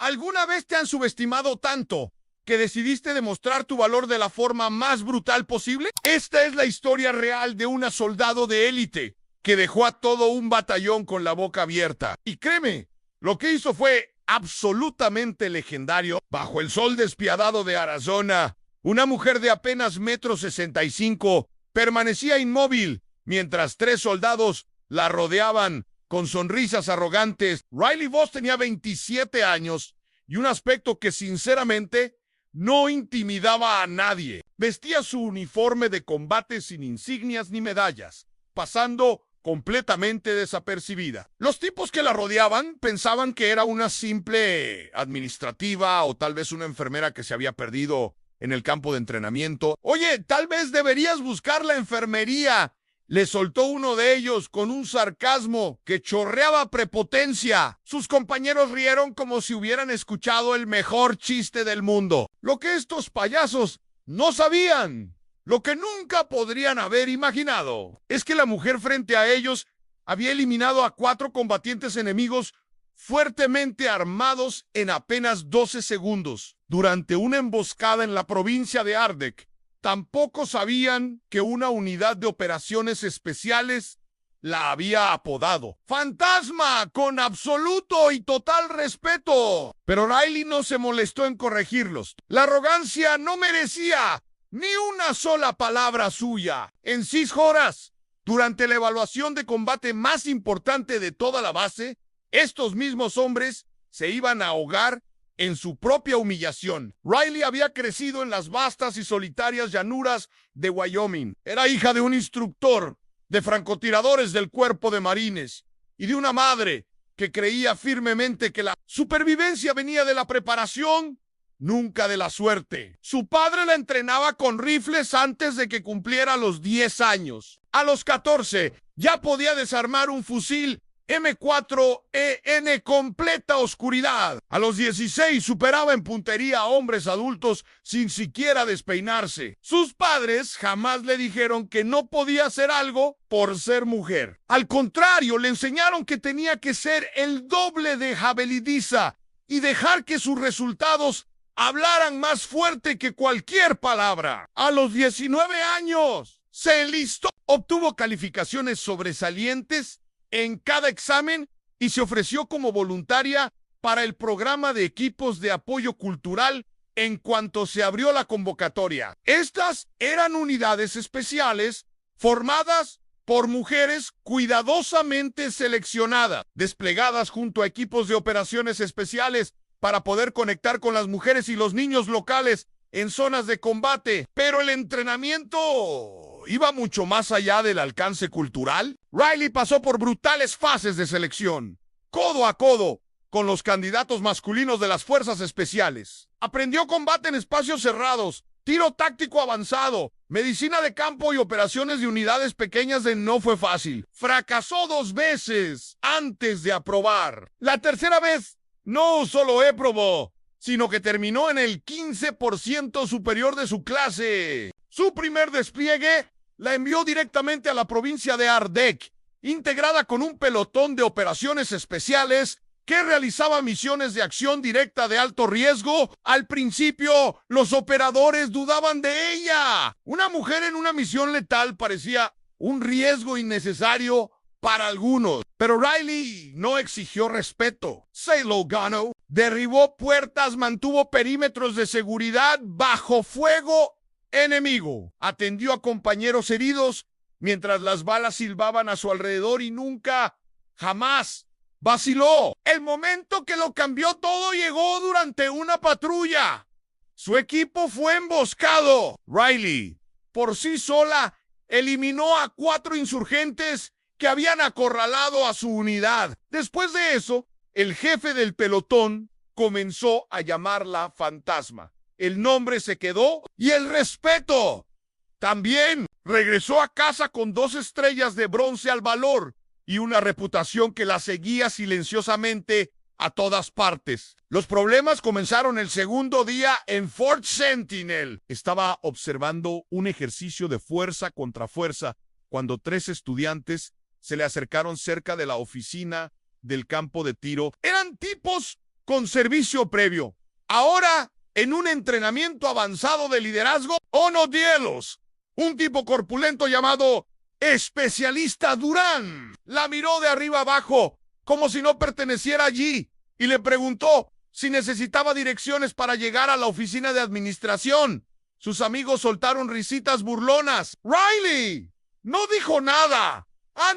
¿Alguna vez te han subestimado tanto que decidiste demostrar tu valor de la forma más brutal posible? Esta es la historia real de una soldado de élite que dejó a todo un batallón con la boca abierta. Y créeme, lo que hizo fue absolutamente legendario. Bajo el sol despiadado de Arizona, una mujer de apenas 1,65 m permanecía inmóvil mientras 3 soldados la rodeaban con sonrisas arrogantes. Riley Voss tenía 27 años y un aspecto que sinceramente no intimidaba a nadie. Vestía su uniforme de combate sin insignias ni medallas, pasando completamente desapercibida. Los tipos que la rodeaban pensaban que era una simple administrativa o tal vez una enfermera que se había perdido en el campo de entrenamiento. Oye, tal vez deberías buscar la enfermería, le soltó uno de ellos con un sarcasmo que chorreaba prepotencia. Sus compañeros rieron como si hubieran escuchado el mejor chiste del mundo. Lo que estos payasos no sabían, lo que nunca podrían haber imaginado, es que la mujer frente a ellos había eliminado a 4 combatientes enemigos fuertemente armados en apenas 12 segundos, durante una emboscada en la provincia de Ardek. Tampoco sabían que una unidad de operaciones especiales la había apodado Fantasma, con absoluto y total respeto. Pero Riley no se molestó en corregirlos. La arrogancia no merecía ni una sola palabra suya. En 6 horas, durante la evaluación de combate más importante de toda la base, estos mismos hombres se iban a ahogar en su propia humillación. Riley había crecido en las vastas y solitarias llanuras de Wyoming. Era hija de un instructor de francotiradores del Cuerpo de Marines y de una madre que creía firmemente que la supervivencia venía de la preparación, nunca de la suerte. Su padre la entrenaba con rifles antes de que cumpliera los 10 años. A los 14 ya podía desarmar un fusil M4 en completa oscuridad. A los 16 superaba en puntería a hombres adultos sin siquiera despeinarse. Sus padres jamás le dijeron que no podía hacer algo por ser mujer. Al contrario, le enseñaron que tenía que ser el doble de habilidosa y dejar que sus resultados hablaran más fuerte que cualquier palabra. A los 19 años se enlistó, obtuvo calificaciones sobresalientes en cada examen y se ofreció como voluntaria para el programa de equipos de apoyo cultural en cuanto se abrió la convocatoria. Estas eran unidades especiales formadas por mujeres cuidadosamente seleccionadas, desplegadas junto a equipos de operaciones especiales para poder conectar con las mujeres y los niños locales en zonas de combate. Pero el entrenamiento iba mucho más allá del alcance cultural. Riley pasó por brutales fases de selección, codo a codo con los candidatos masculinos de las fuerzas especiales. Aprendió combate en espacios cerrados, tiro táctico avanzado, medicina de campo y operaciones de unidades pequeñas. No fue fácil. Fracasó 2 veces antes de aprobar. La tercera vez no solo aprobó, sino que terminó en el 15% superior de su clase. Su primer despliegue la envió directamente a la provincia de Ardek, integrada con un pelotón de operaciones especiales que realizaba misiones de acción directa de alto riesgo. Al principio, los operadores dudaban de ella. Una mujer en una misión letal parecía un riesgo innecesario para algunos. Pero Riley no exigió respeto. Salió, ganó, derribó puertas, mantuvo perímetros de seguridad bajo fuego enemigo. Atendió a compañeros heridos mientras las balas silbaban a su alrededor y nunca, jamás vaciló. El momento que lo cambió todo llegó durante una patrulla. Su equipo fue emboscado. Riley, por sí sola, eliminó a 4 insurgentes que habían acorralado a su unidad. Después de eso, el jefe del pelotón comenzó a llamarla Fantasma. El nombre se quedó y el respeto también. Regresó a casa con 2 estrellas de bronce al valor y una reputación que la seguía silenciosamente a todas partes. Los problemas comenzaron el segundo día en Fort Sentinel. Estaba observando un ejercicio de fuerza contra fuerza cuando 3 estudiantes se le acercaron cerca de la oficina del campo de tiro. Eran tipos con servicio previo. Ahora, en un entrenamiento avanzado de liderazgo, ¡oh no cielos! Un tipo corpulento llamado especialista Durante la miró de arriba abajo, como si no perteneciera allí, y le preguntó si necesitaba direcciones para llegar a la oficina de administración. Sus amigos soltaron risitas burlonas. ¡Riley! No dijo nada.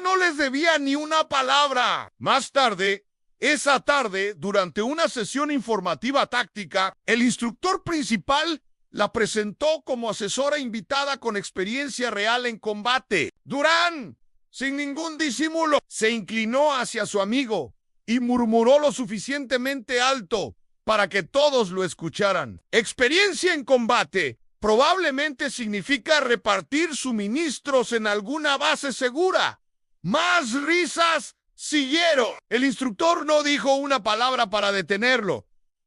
No les debía ni una palabra. Más tarde, esa tarde, durante una sesión informativa táctica, el instructor principal la presentó como asesora invitada con experiencia real en combate. Durante, sin ningún disimulo, se inclinó hacia su amigo y murmuró lo suficientemente alto para que todos lo escucharan. Experiencia en combate probablemente significa repartir suministros en alguna base segura. Más risas siguieron. El instructor no dijo una palabra para detenerlo,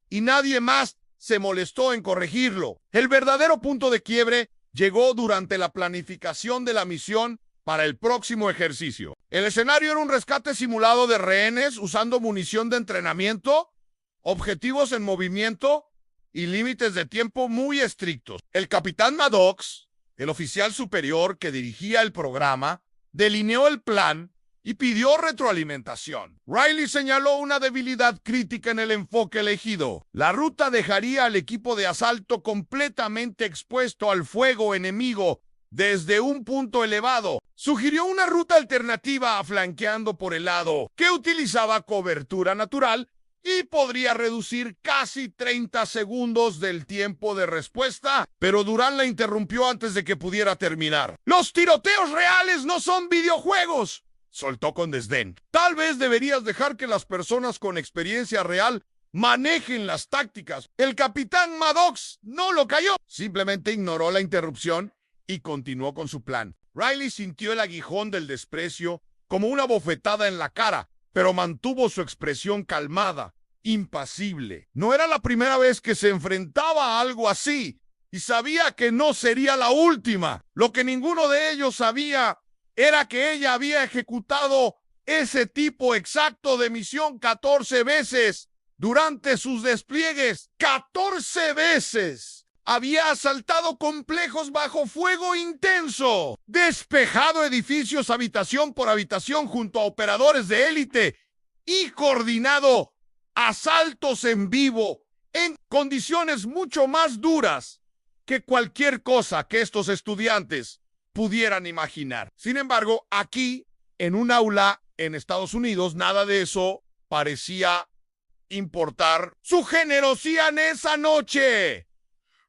y nadie más se molestó en corregirlo. El verdadero punto de quiebre llegó durante la planificación de la misión para el próximo ejercicio. El escenario era un rescate simulado de rehenes usando munición de entrenamiento, objetivos en movimiento y límites de tiempo muy estrictos. El capitán Maddox, el oficial superior que dirigía el programa, delineó el plan y pidió retroalimentación. Riley señaló una debilidad crítica en el enfoque elegido. La ruta dejaría al equipo de asalto completamente expuesto al fuego enemigo desde un punto elevado. Sugirió una ruta alternativa flanqueando por el lado, que utilizaba cobertura natural y podría reducir casi 30 segundos del tiempo de respuesta, pero Durante la interrumpió antes de que pudiera terminar. ¡Los tiroteos reales no son videojuegos!, soltó con desdén. Tal vez deberías dejar que las personas con experiencia real manejen las tácticas. El capitán Maddox no lo cayó. Simplemente ignoró la interrupción y continuó con su plan. Riley sintió el aguijón del desprecio como una bofetada en la cara, pero mantuvo su expresión calmada, impasible. No era la primera vez que se enfrentaba a algo así, y sabía que no sería la última. Lo que ninguno de ellos sabía era que ella había ejecutado ese tipo exacto de misión 14 veces durante sus despliegues. 14 veces. Había asaltado complejos bajo fuego intenso, despejado edificios habitación por habitación junto a operadores de élite y coordinado asaltos en vivo en condiciones mucho más duras que cualquier cosa que estos estudiantes pudieran imaginar. Sin embargo, aquí, en un aula en Estados Unidos, nada de eso parecía importar su generosidad en esa noche.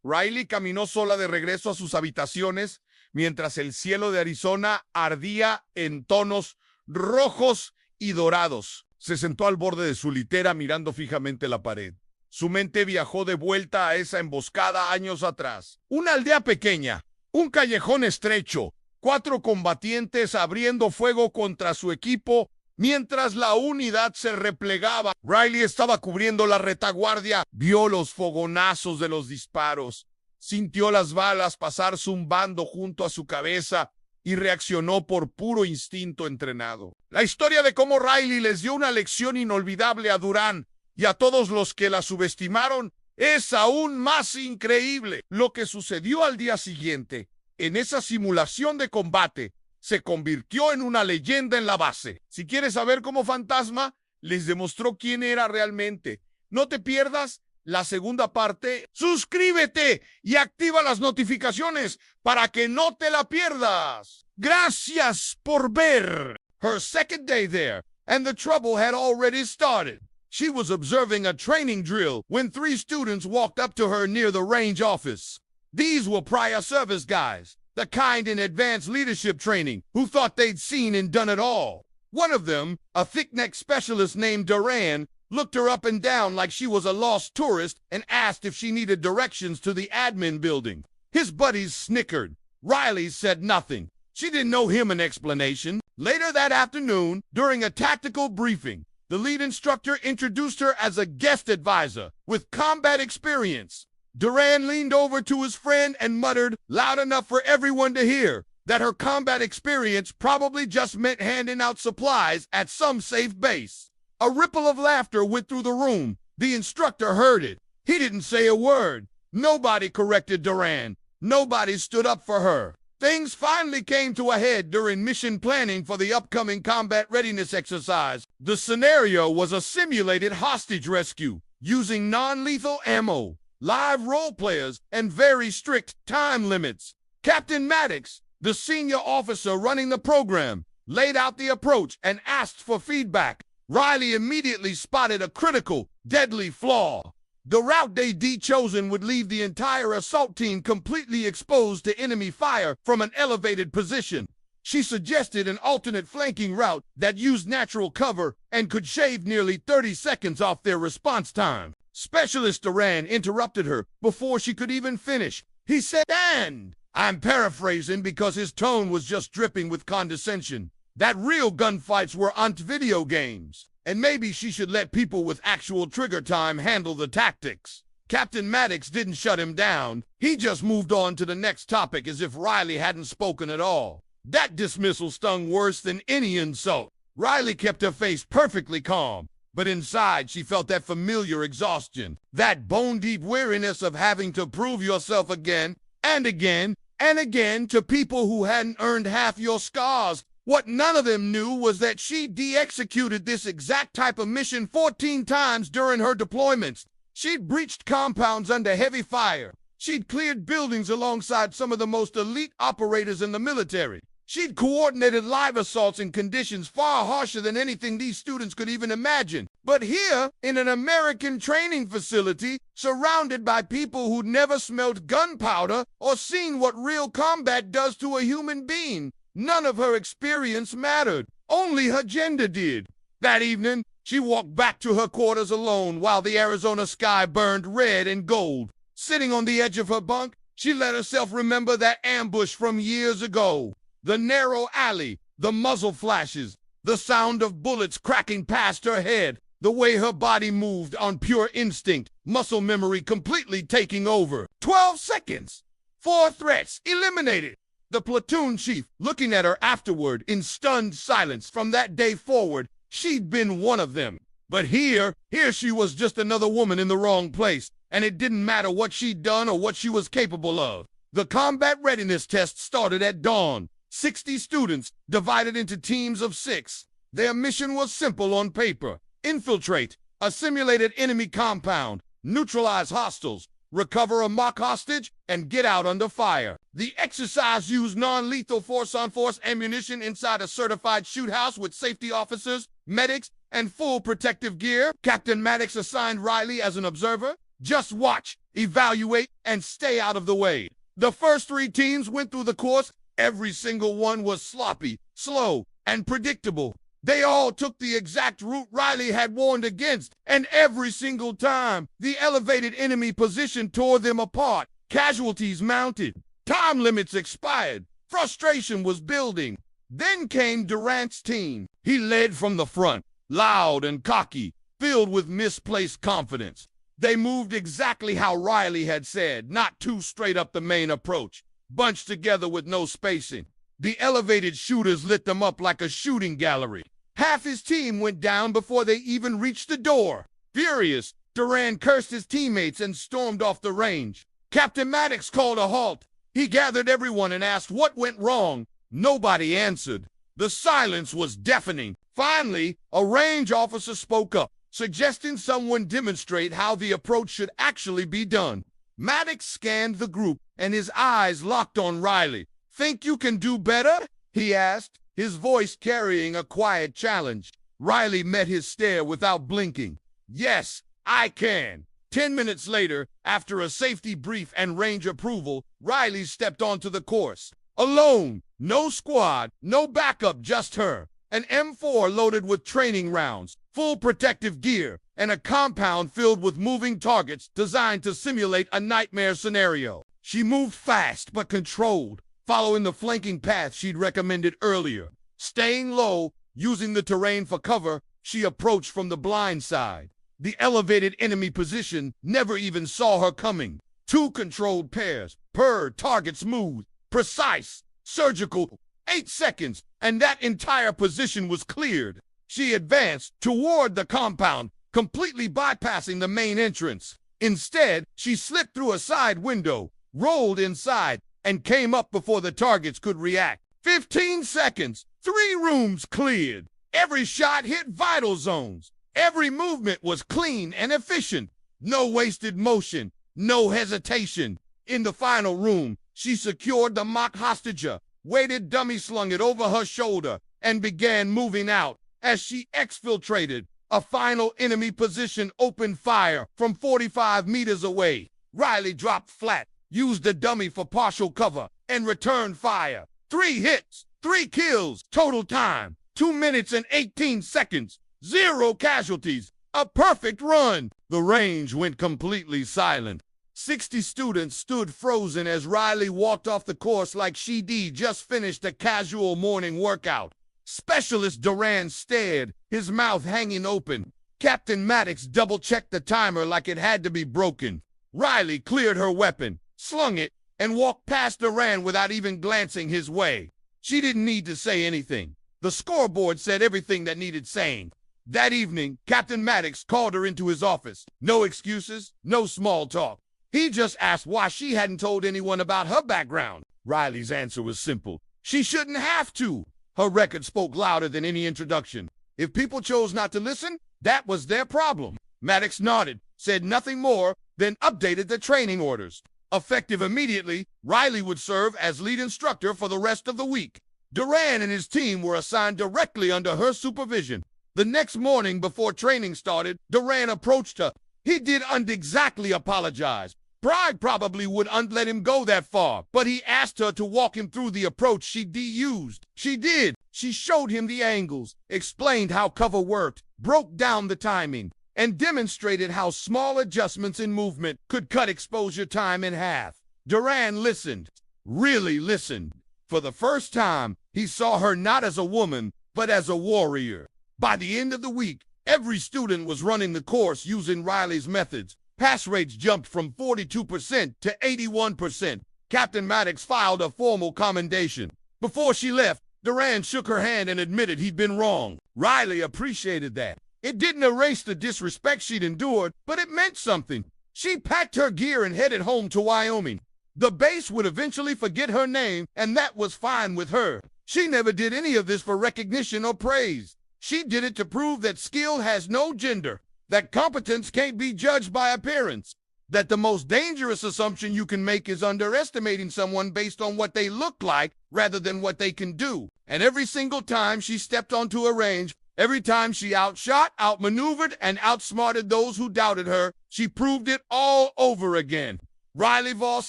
Riley caminó sola de regreso a sus habitaciones mientras el cielo de Arizona ardía en tonos rojos y dorados. Se sentó al borde de su litera mirando fijamente la pared. Su mente viajó de vuelta a esa emboscada años atrás. Una aldea pequeña, un callejón estrecho, 4 combatientes abriendo fuego contra su equipo mientras la unidad se replegaba. Riley estaba cubriendo la retaguardia, vio los fogonazos de los disparos, sintió las balas pasar zumbando junto a su cabeza y reaccionó por puro instinto entrenado. La historia de cómo Riley les dio una lección inolvidable a Durante y a todos los que la subestimaron es aún más increíble. Lo que sucedió al día siguiente, en esa simulación de combate, se convirtió en una leyenda en la base. Si quieres saber cómo Fantasma les demostró quién era realmente, no te pierdas la segunda parte. Suscríbete y activa las notificaciones para que no te la pierdas. Gracias por ver. Her second day there, and the trouble had already started. She was observing a training drill when 3 students walked up to her near the range office. These were prior service guys, the kind in advanced leadership training, who thought they'd seen and done it all. One of them, a thick-necked specialist named Durante, looked her up and down like she was a lost tourist and asked if she needed directions to the admin building. His buddies snickered. Riley said nothing. She didn't owe him an explanation. Later that afternoon, during a tactical briefing, the lead instructor introduced her as a guest advisor with combat experience. Durante leaned over to his friend and muttered, loud enough for everyone to hear, that her combat experience probably just meant handing out supplies at some safe base. A ripple of laughter went through the room, The instructor heard it. He didn't say a word. Nobody corrected Durante. Nobody stood up for her. Things finally came to a head during mission planning for the upcoming combat readiness exercise. The scenario was a simulated hostage rescue using non-lethal ammo, live role players, and very strict time limits. Captain Maddox, the senior officer running the program, laid out the approach and asked for feedback. Riley immediately spotted a critical, deadly flaw. The route they'd chosen would leave the entire assault team completely exposed to enemy fire from an elevated position. She suggested an alternate flanking route that used natural cover and could shave nearly 30 seconds off their response time. Specialist Durante interrupted her before she could even finish. He said, "And," I'm paraphrasing because his tone was just dripping with condescension, "that real gunfights were aren't video games. And maybe she should let people with actual trigger time handle the tactics." Captain Maddox didn't shut him down. He just moved on to the next topic as if Riley hadn't spoken at all. That dismissal stung worse than any insult. Riley kept her face perfectly calm, but inside she felt that familiar exhaustion, that bone-deep weariness of having to prove yourself again and again and again to people who hadn't earned half your scars. What none of them knew was that she de-executed this exact type of mission 14 times during her deployments. She'd breached compounds under heavy fire. She'd cleared buildings alongside some of the most elite operators in the military. She'd coordinated live assaults in conditions far harsher than anything these students could even imagine. But here, in an American training facility, surrounded by people who'd never smelled gunpowder or seen what real combat does to a human being, none of her experience mattered. Only her gender did. That evening, she walked back to her quarters alone while the Arizona sky burned red and gold. Sitting on the edge of her bunk, she let herself remember that ambush from years ago. The narrow alley, the muzzle flashes, the sound of bullets cracking past her head, the way her body moved on pure instinct, muscle memory completely taking over. 12 seconds. 4 threats eliminated. The platoon chief looking at her afterward in stunned silence. From that day forward, she'd been one of them. But here she was just another woman in the wrong place, and it didn't matter what she'd done or what she was capable of. The combat readiness test started at dawn. 60 students divided into teams of 6. Their mission was simple on paper: infiltrate a simulated enemy compound, neutralize hostiles, recover a mock hostage, and get out under fire. The exercise used non-lethal force-on-force ammunition inside a certified shoot house with safety officers, medics, and full protective gear. Captain Maddox assigned Riley as an observer. Just watch, evaluate, and stay out of the way. The first 3 teams went through the course. Every single one was sloppy, slow, and predictable. They all took the exact route Riley had warned against, and every single time, the elevated enemy position tore them apart. Casualties mounted. Time limits expired. Frustration was building. Then came Durante's team. He led from the front, loud and cocky, filled with misplaced confidence. They moved exactly how Riley had said, not too straight up the main approach, bunched together with no spacing. The elevated shooters lit them up like a shooting gallery. Half his team went down before they even reached the door. Furious, Durante cursed his teammates and stormed off the range. Captain Maddox called a halt. He gathered everyone and asked what went wrong. Nobody answered. The silence was deafening. Finally, a range officer spoke up, suggesting someone demonstrate how the approach should actually be done. Maddox scanned the group, and his eyes locked on Riley. "Think you can do better?" he asked, his voice carrying a quiet challenge. Riley met his stare without blinking. "Yes, I can." 10 minutes later, after a safety brief and range approval, Riley stepped onto the course. Alone, no squad, no backup, just her. An M4 loaded with training rounds, full protective gear, and a compound filled with moving targets designed to simulate a nightmare scenario. She moved fast but controlled, following the flanking path she'd recommended earlier. Staying low, using the terrain for cover, she approached from the blind side. The elevated enemy position never even saw her coming. 2 controlled pairs, per target smooth, precise, surgical. 8 seconds, and that entire position was cleared. She advanced toward the compound, completely bypassing the main entrance. Instead, she slipped through a side window, rolled inside, and came up before the targets could react. 15 seconds, 3 rooms cleared. Every shot hit vital zones. Every movement was clean and efficient. No wasted motion, no hesitation. In the final room, she secured the mock hostager, weighted dummy slung it over her shoulder, and began moving out. As she exfiltrated, a final enemy position opened fire from 45 meters away. Riley dropped flat, used the dummy for partial cover, and returned fire. 3 hits, 3 kills, total time, 2 minutes and 18 seconds, 0 casualties, a perfect run. The range went completely silent. 60 students stood frozen as Riley walked off the course like she'd just finished a casual morning workout. Specialist Durante stared, his mouth hanging open. Captain Maddox double-checked the timer like it had to be broken. Riley cleared her weapon, slung it, and walked past Durante without even glancing his way. She didn't need to say anything. The scoreboard said everything that needed saying. That evening, Captain Maddox called her into his office. No excuses, no small talk. He just asked why she hadn't told anyone about her background. Riley's answer was simple. She shouldn't have to. Her record spoke louder than any introduction. If people chose not to listen, that was their problem. Maddox nodded, said nothing more, then updated the training orders. Effective immediately, Riley would serve as lead instructor for the rest of the week. Durante and his team were assigned directly under her supervision. The next morning before training started, Durante approached her. He didn't exactly apologize. Pride probably wouldn't let him go that far, but he asked her to walk him through the approach she'd used. She did. She showed him the angles, explained how cover worked, broke down the timing, and demonstrated how small adjustments in movement could cut exposure time in half. Durante listened, really listened. For the first time, he saw her not as a woman, but as a warrior. By the end of the week, every student was running the course using Riley's methods. Pass rates jumped from 42% to 81%. Captain Maddox filed a formal commendation. Before she left, Durante shook her hand and admitted he'd been wrong. Riley appreciated that. It didn't erase the disrespect she'd endured, but it meant something. She packed her gear and headed home to Wyoming. The base would eventually forget her name, and that was fine with her. She never did any of this for recognition or praise. She did it to prove that skill has no gender, that competence can't be judged by appearance, that the most dangerous assumption you can make is underestimating someone based on what they look like rather than what they can do. And every single time she stepped onto a range, every time she outshot, outmaneuvered, and outsmarted those who doubted her, she proved it all over again. Riley Voss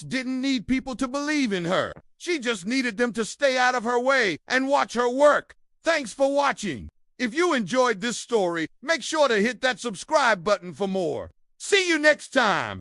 didn't need people to believe in her. She just needed them to stay out of her way and watch her work. Thanks for watching. If you enjoyed this story, make sure to hit that subscribe button for more. See you next time.